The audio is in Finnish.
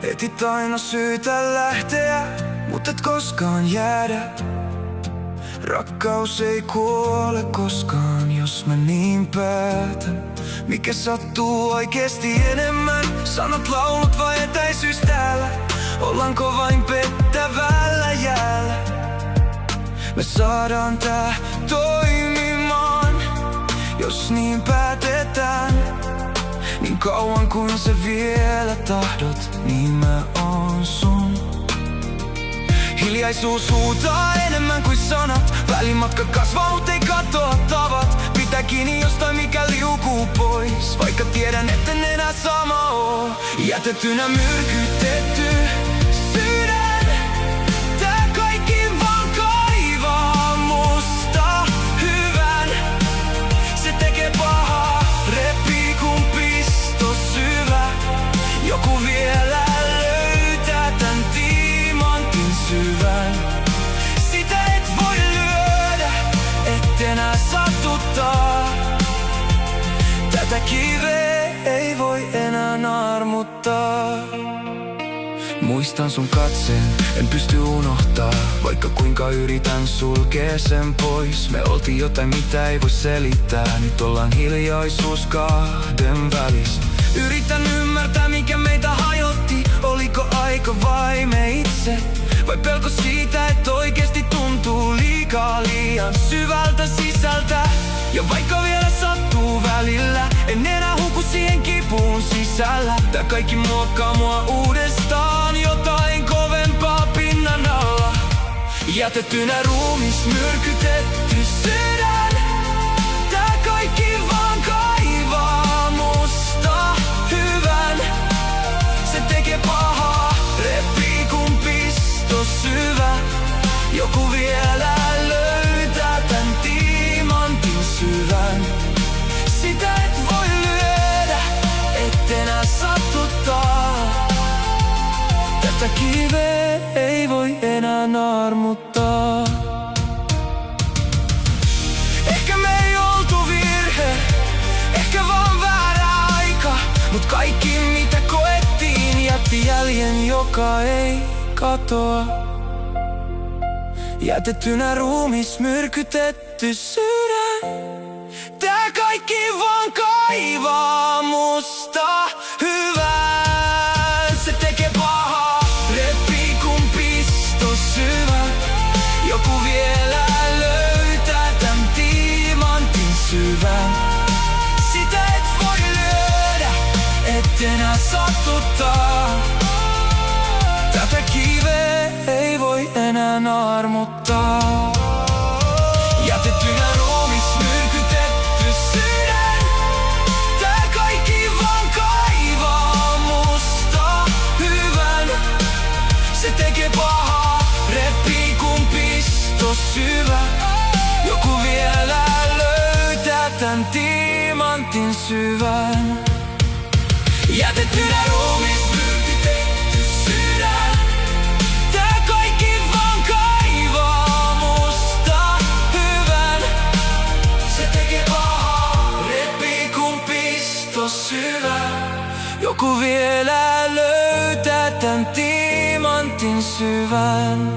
Etit aina syytä lähteä, mut et koskaan jäädä. Rakkaus ei kuole koskaan, jos mä niin päätän. Mikä sattuu oikeesti enemmän? Sanat, laulut vai etäisyys täällä? Ollaanko vain pettävällä jäällä? Me saadaan tää toimimaan, jos niin päätetään. Niin kauan kuin sä vielä tahdot, niin mä oon sun. Hiljaisuus huutaa enemmän kuin sanat. Välimatka kasvaa, mut ei katoa tavat. Pitää kiinni jostain, mikä liukuu pois, vaikka tiedän, etten enää sama oo. Jätettynä, myrkytetty sydän. Tää kaikki vaan kaivaa musta hyvän. Se tekee pahaa, repii kun pisto syvä. Joku vielä löytää tän tiimantin syvän. Sitä et voi lyödä, et enää satuttaa. Tätä kiveä ei voi enää armuttaa. Muistan sun katseen, en pysty unohtaa. Vaikka kuinka yritän sulkea sen pois. Me oltiin jotain, mitä ei voi selittää. Nyt ollaan hiljaisuus kahden välis. Yritän ymmärtää, mikä meitä hajotti. Oliko aika vai me itse? Vai pelko siitä, että oikeesti tuntuu liikaa liian syvältä sisältä? Ja vaikka vielä sattuu välillä, en enää huku siihen kipuun sisällä. Tää kaikki muokkaa mua uudestaan, jotain kovempaa pinnan alla. Jätettynä ruumis, myrkytetty sydän. Tää kaikki vaan kaivaa musta hyvän. Se tekee pahaa, repii kun pisto syvä. Joku vielä löytää tän tiimantin syvän. Sitä et voi lyödä, et enää satuttaa. Tätä kiveä ei voi enää armuttaa. Ehkä me ei oltu virhe, ehkä vaan väärä aika. Mut kaikki mitä koettiin jätti jäljen, joka ei katoa. Jätettynä ruumis, myrkytetty sydän. Tää kaikki vaan kaivaa musta hyvän. Se tekee pahaa, repii kun pisto syvä. Joku vielä löytää tän tiimantin syvän. Sitä et voi lyödä, et enää satuttaa. Tätä kiveä ei voi enää armuttaa. Jätettynä ruumis, myrkytetty sydän. Tää kaikki vaan kaivaa musta hyvän. Se tekee pahaa, repii kun pisto syvä. Joku vielä löytää tän tiimantin syvän. Jätettynä ruumis, myrkytetty sydän. Tää kaikki vaan kaivaa musta hyvän. Se tekee pahaa, repii kun pisto syvä. Joku vielä löytää tän tiimantin syvän.